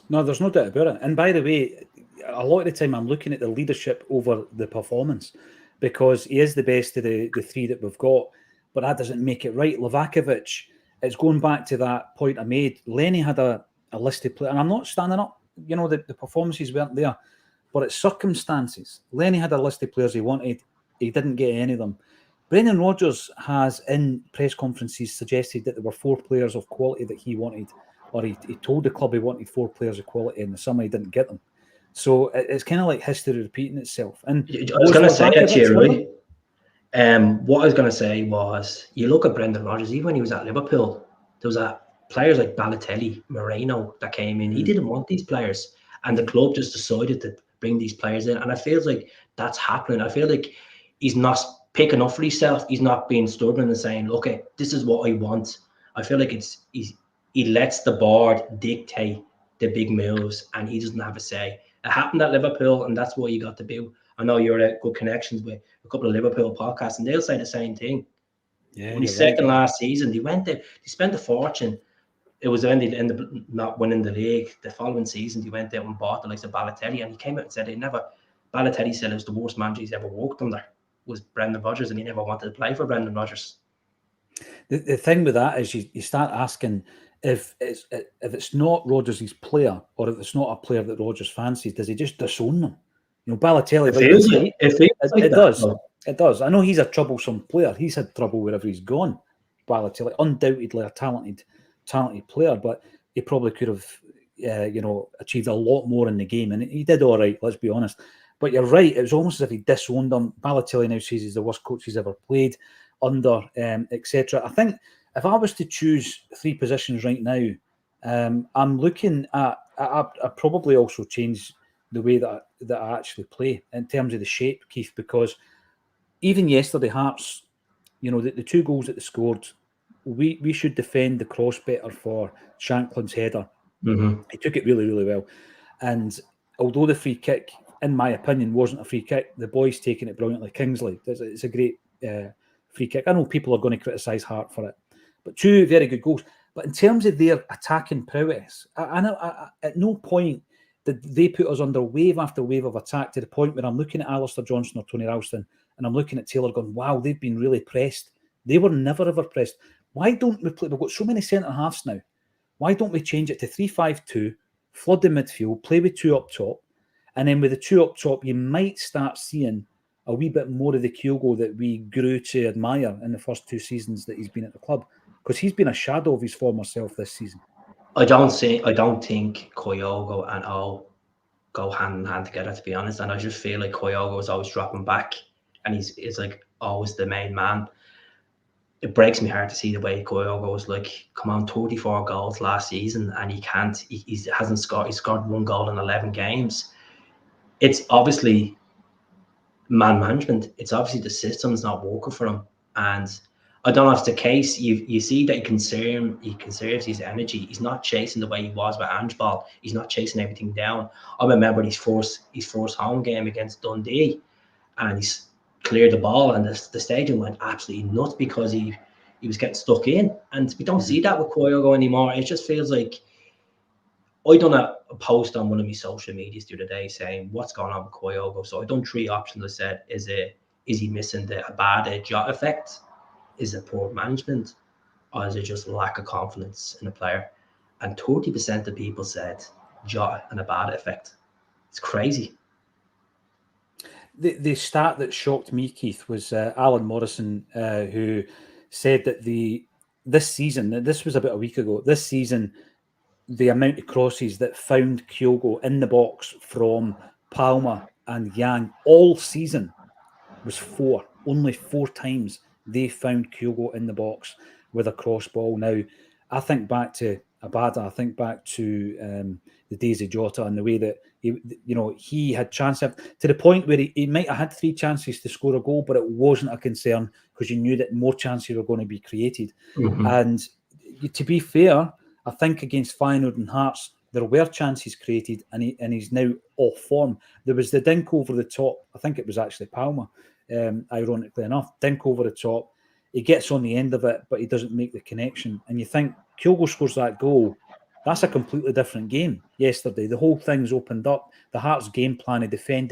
No, there's no doubt about it. And by the way, a lot of the time I'm looking at the leadership over the performance, because he is the best of the 3 that we've got, but that doesn't make it right. Livakovic, it's going back to that point I made. Lenny had a list of players, and I'm not standing up, the performances weren't there, but it's circumstances. Lenny had a list of players he wanted. He didn't get any of them. Brendan Rodgers has, in press conferences, suggested that there were 4 players of quality that he wanted, or he told the club he wanted 4 players of quality, and the summer he didn't get them. So it's kind of like history repeating itself. And I was going to say that to you, right? What I was going to say was, you look at Brendan Rodgers, even when he was at Liverpool, there was players like Balotelli, Moreno that came in. He didn't want these players, and the club just decided to bring these players in. And I feel like that's happening. I feel like he's not picking up for himself. He's not being stubborn and saying, "Look, this is what I want." I feel like he lets the board dictate the big moves, and he doesn't have a say. It happened at Liverpool, and that's what you got to do. I know you're at good connections with a couple of Liverpool podcasts, and they'll say the same thing. Yeah, Only you're second right. last season, they went there, they spent a fortune. It was when they ended up not winning the league. The following season, he went out and bought the likes of Balotelli, and he came out and said Balotelli said it was the worst manager he's ever worked under, was Brendan Rodgers, and he never wanted to play for Brendan Rodgers. The thing with that is you start asking if it's not Rodgers' player, or if it's not a player that Rodgers fancies, does he just disown them? You know, Balotelli, like you say, it does. Though. It does. I know he's a troublesome player. He's had trouble wherever he's gone. Balotelli, undoubtedly a talented player, but he probably could have, achieved a lot more in the game, and he did all right. Let's be honest. But you're right. It was almost as if he disowned them. Balotelli now says he's the worst coach he's ever played under, etc. I think if I was to choose three positions right now, I'm looking at. I probably also change the way that I actually play in terms of the shape, Keith, because even yesterday, Hearts, the two goals that they scored, we should defend the cross better for Shanklin's header. Mm-hmm. He took it really, really well. And although the free kick, in my opinion, wasn't a free kick, the boy's taking it brilliantly. Kingsley, it's a great free kick. I know people are going to criticise Hart for it, but two very good goals. But in terms of their attacking prowess, I at no point did they put us under wave after wave of attack, to the point where I'm looking at Alistair Johnson or Tony Ralston, and I'm looking at Taylor going, wow, they've been really pressed. They were never, ever pressed. Why don't we play? We've got so many centre-halves now. Why don't we change it to 3-5-2, flood the midfield, play with two up top, and then with the two up top, you might start seeing a wee bit more of the Kyogo that we grew to admire in the first two seasons that he's been at the club, because he's been a shadow of his former self this season. I don't think Kyogo and O go hand in hand together, to be honest. And I just feel like Kyogo is always dropping back, and he's like always the main man. It breaks me heart to see the way Kyogo was like, come on, 34 goals last season, and he hasn't scored. He scored 1 goal in 11 games. It's obviously man management. It's obviously the system's not working for him, and I don't know if it's the case. You see that he conserves his energy. He's not chasing the way he was with Ange ball. He's not chasing everything down. I remember his first home game against Dundee, and he's cleared the ball, and the stadium went absolutely nuts because he was getting stuck in. And we don't see that with Kyogo anymore. It just feels like, I done a post on one of my social medias the other day saying what's going on with Kyogo. So I done 3 options. I said, is he missing the Abada Jota effect? Is it poor management, or is it just lack of confidence in a player? And 30% of people said Jota and Abada effect. It's crazy. The stat that shocked me, Keith, was Alan Morrison, who said that this season, this was about a week ago, this season, the amount of crosses that found Kyogo in the box from Palma and Yang all season was 4. Only 4 times they found Kyogo in the box with a cross ball. Now, I think back to Abada, I think back to the days of Jota, and the way that he had chances to the point where he might have had 3 chances to score a goal, but it wasn't a concern because you knew that more chances were going to be created. Mm-hmm. And to be fair, I think against Feyenoord and Hearts, there were chances created, and he's now off form. There was the dink over the top. I think it was actually Palma, ironically enough. Dink over the top. He gets on the end of it, but he doesn't make the connection. And you think, Kyogo scores that goal, that's a completely different game yesterday. The whole thing's opened up. The Hearts game plan of defend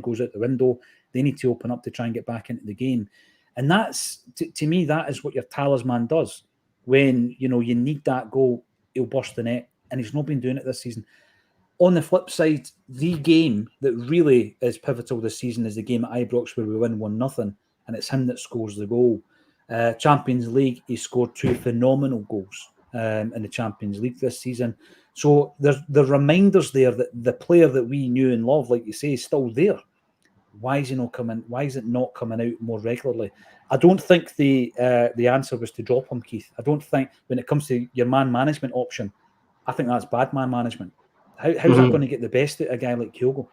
goes out the window. They need to open up to try and get back into the game. And that's, to me, that is what your talisman does. When, you need that goal, he'll burst the net. And he's not been doing it this season. On the flip side, the game that really is pivotal this season is the game at Ibrox where we win 1-0, and it's him that scores the goal. Champions League, he scored 2 phenomenal goals in the Champions League this season. So there's the reminders there that the player that we knew and loved, like you say, is still there. Why is he not coming? Why is it not coming out more regularly? I don't think the answer was to drop him, Keith. I don't think when it comes to your man management option, I think that's bad man management. How's that going to get the best out of a guy like Kyogo?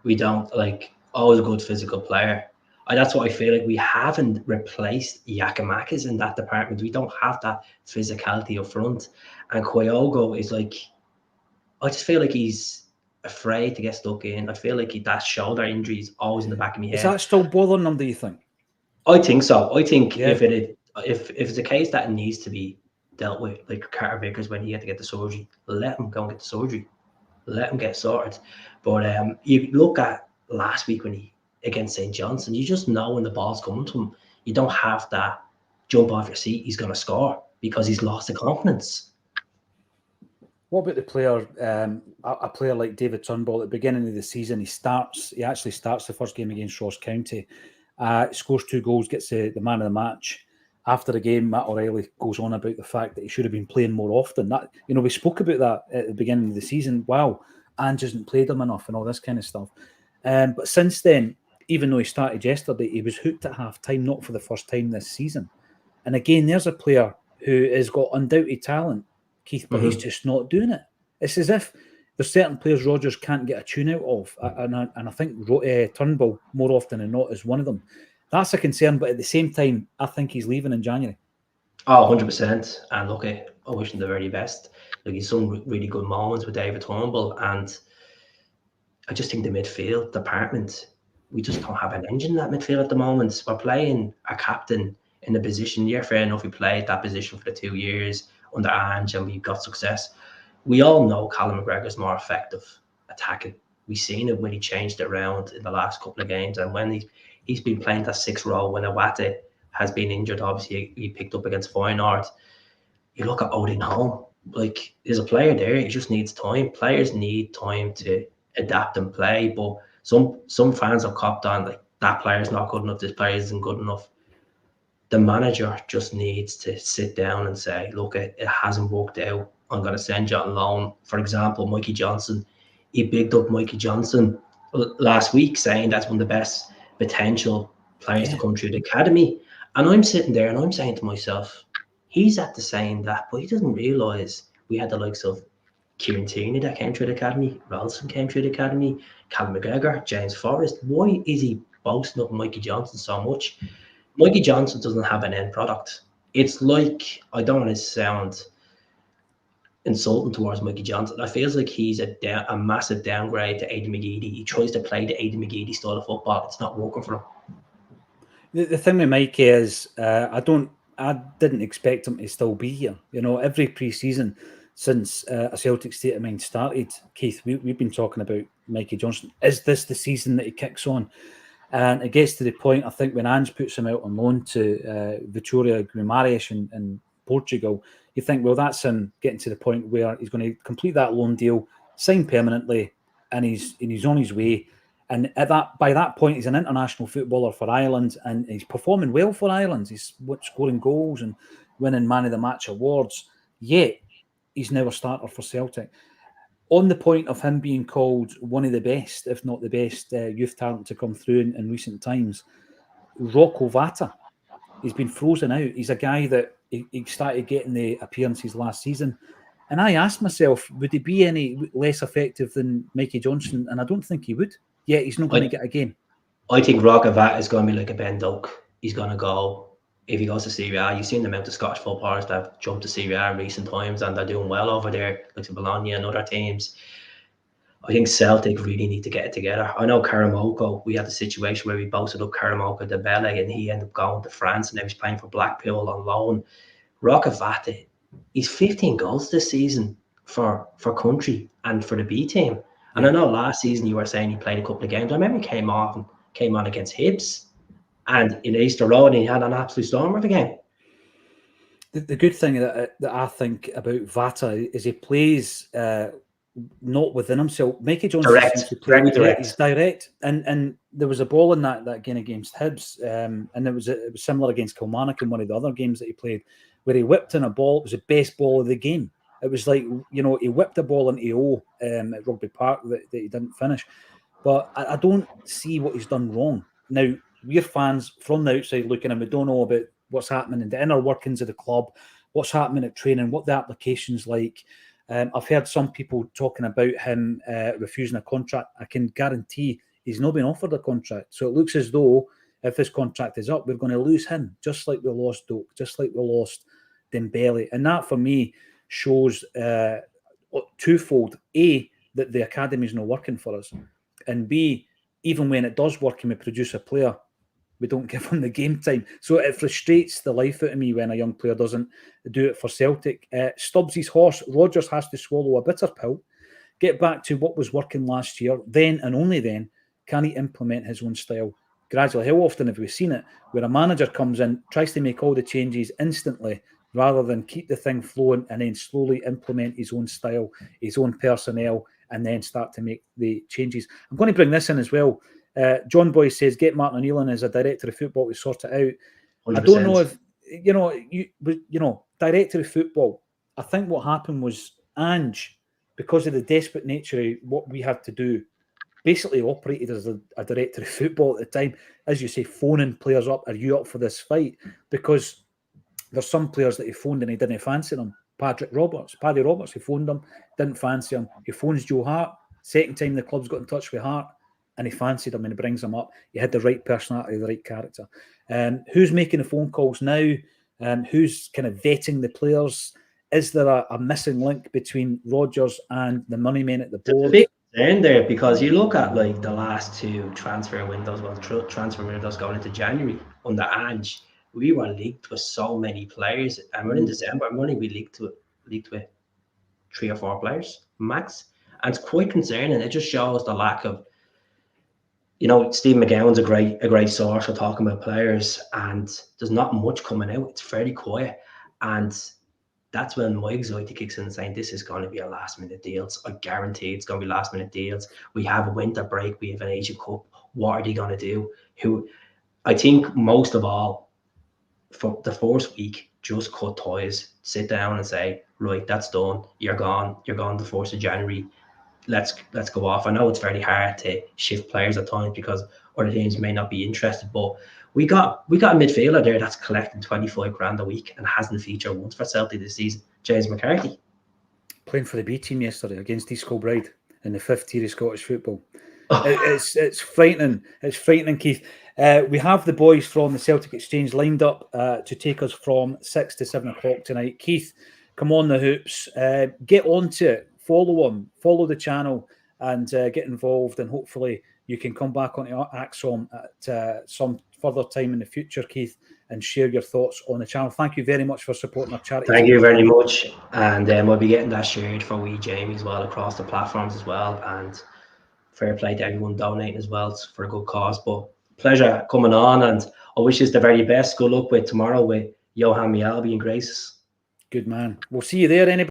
We don't, always a good physical player. That's what I feel like. We haven't replaced Giakoumakis in that department. We don't have that physicality up front. And Kyogo is I just feel like he's afraid to get stuck in. I feel like that shoulder injury is always in the back of my Is head. that still bothering him, do you think? I think so. I think Yeah. if it's a case that needs to be dealt with, like Carter Vickers when he had to get the surgery, let him go and get the surgery. Let him get sorted. But you look at last week when he against St. Johnstone, you just know when the ball's coming to him, you don't have that jump off your seat, he's going to score because he's lost the confidence. What about the player, a player like David Turnbull at the beginning of the season? He actually starts the first game against Ross County, scores 2 goals, gets the man of the match. After the game, Matt O'Reilly goes on about the fact that he should have been playing more often. That, we spoke about that at the beginning of the season. Wow, Ange hasn't played him enough and all this kind of stuff. But since then, even though he started yesterday, he was hooked at half-time, not for the first time this season. And again, there's a player who has got undoubted talent, Keith, but he's just not doing it. It's as if there's certain players Rodgers can't get a tune out of, and I think Turnbull, more often than not, is one of them. That's a concern, but at the same time, I think he's leaving in January. Oh, 100%. And look, I wish him the very best. Like, he's some really good moments with David Turnbull, and I just think the midfield department, we just don't have an engine in that midfield at the moment. We're playing a captain in the position. Yeah, fair enough, we played that position for the 2 years under Ange and we got success. We all know Callum McGregor's more effective attacking. We've seen it when he changed it around in the last couple of games, and when he's been playing that 6th role when Awate has been injured. Obviously, he picked up against Feyenoord. You look at Odin Holm, like, there's a player there. He just needs time. Players need time to adapt and play. But some fans have copped on, like, that player's not good enough. This player isn't good enough. The manager just needs to sit down and say, look, it hasn't worked out. I'm going to send you on loan. For example, Mikey Johnson. He bigged up Mikey Johnson last week, saying that's one of the best potential players to come through the academy. And I'm sitting there and I'm saying to myself, he's at the saying that, but he doesn't realise we had the likes of Kieran Tierney that came through the academy, Ralston came through the academy, Callum McGregor, James Forrest. Why is he boasting up Mikey Johnson so much? Mikey Johnson doesn't have an end product. It's like, I don't want to sound insulting towards Mikey Johnson. I feels like he's a massive downgrade to Aidan McGeady. He tries to play the Aidan McGeady style of football. It's not working for him. The thing with Mikey is, I didn't expect him to still be here. Every pre-season since a Celtic state of mind started, Keith, we've been talking about Mikey Johnson. Is this the season that he kicks on? And it gets to the point, I think, when Ange puts him out on loan to Vitória Guimarães in Portugal, you think, well, that's him getting to the point where he's going to complete that loan deal, sign permanently, and he's on his way. And by that point, he's an international footballer for Ireland, and he's performing well for Ireland. He's scoring goals and winning Man of the Match awards. Yet, he's now a starter for Celtic. On the point of him being called one of the best, if not the best, youth talent to come through in recent times, Rocco Vata, he's been frozen out. He's a guy that he started getting the appearances last season. And I asked myself, would he be any less effective than Mikey Johnson? And I don't think he would. Yet he's not going to get a game. I think Rocco Vata is going to be like a Ben Doak. He's going to go, if he goes to Serie A, you've seen the amount of Scottish footballers that have jumped to Serie A in recent times and they're doing well over there, like Bologna and other teams. I think Celtic really need to get it together. I know Karamoko, we had a situation where we boasted up Karamoko de Bele and he ended up going to France and now he's playing for Blackpool on loan. Rocco Vata, he's 15 goals this season for country and for the B team. And I know last season you were saying he played a couple of games. I remember he came on against Hibs and in Easter Road he had an absolute stormer of a game. The good thing that I think about Vata is he plays not within himself. Mikey Johnson seems to play direct. He's direct, and there was a ball in that game against Hibs, and it was similar against Kilmarnock in one of the other games that he played, where he whipped in a ball. It was the best ball of the game. It was like, he whipped a ball into O at Rugby Park that he didn't finish. But I don't see what he's done wrong. Now, we're fans from the outside looking, and we don't know about what's happening in the inner workings of the club, what's happening at training, what the application's like. I've heard some people talking about him refusing a contract. I can guarantee he's not been offered a contract. So it looks as though if his contract is up, we're going to lose him, just like we lost Doak, just like we lost Dembele. And that, for me, shows twofold: A, that the academy is not working for us, and B, even when it does work and we produce a player, we don't give him the game time. So it frustrates the life out of me when a young player doesn't do it for Celtic. Stubbs' horse, Rodgers has to swallow a bitter pill, get back to what was working last year, then and only then can he implement his own style gradually. How often have we seen it where a manager comes in, tries to make all the changes instantly rather than keep the thing flowing and then slowly implement his own style, his own personnel, and then start to make the changes. I'm going to bring this in as well. John Boyce says, get Martin O'Neill in as a director of football to sort it out. 100%. I don't know if, director of football, I think what happened was Ange, because of the desperate nature of what we had to do, basically operated as a director of football at the time. As you say, phoning players up, are you up for this fight? Because there's some players that he phoned and he didn't fancy them. Paddy Roberts, he phoned him, didn't fancy him. He phones Joe Hart, second time the club's got in touch with Hart, and he fancied him and he brings him up. He had the right personality, the right character. Who's making the phone calls now? Who's kind of vetting the players? Is there a missing link between Rodgers and the money men at the board? There's a big concern there, because you look at like the last two transfer windows, transfer windows going into January under Ange, we were leaked with so many players, and we're in December. I'm only leaked with 3 or 4 players max, and it's quite concerning. It just shows the lack of, Steve McGowan's a great source for talking about players, and there's not much coming out. It's very quiet, and that's when my anxiety kicks in, saying this is going to be a last minute deals. I guarantee it's going to be last minute deals. We have a winter break. We have an Asian Cup. What are they going to do? I think most of all, for the first week, just cut ties, sit down and say, right, that's done. You're gone. You're gone the 1st of January. Let's go off. I know it's very hard to shift players at times because other teams may not be interested, but we got a midfielder there that's collecting 25 grand a week and hasn't featured once for Celtic this season. James McCarthy, playing for the B team yesterday against East Kilbride in the 5th tier of Scottish football. It's frightening. It's frightening, Keith. We have the boys from the Celtic Exchange lined up to take us from 6 to 7 o'clock tonight. Keith, come on the hoops. Get onto it. Follow them. Follow the channel and get involved. And hopefully you can come back onto Acsom at some further time in the future, Keith, and share your thoughts on the channel. Thank you very much for supporting our charity. Thank you very much. And we'll be getting that shared for wee Jamie as well across the platforms as well. And fair play to everyone donating as well for a good cause. But pleasure coming on, and I wish you the very best. Good luck with tomorrow with Johan Mialbi and Graces. Good man. We'll see you there, anybody.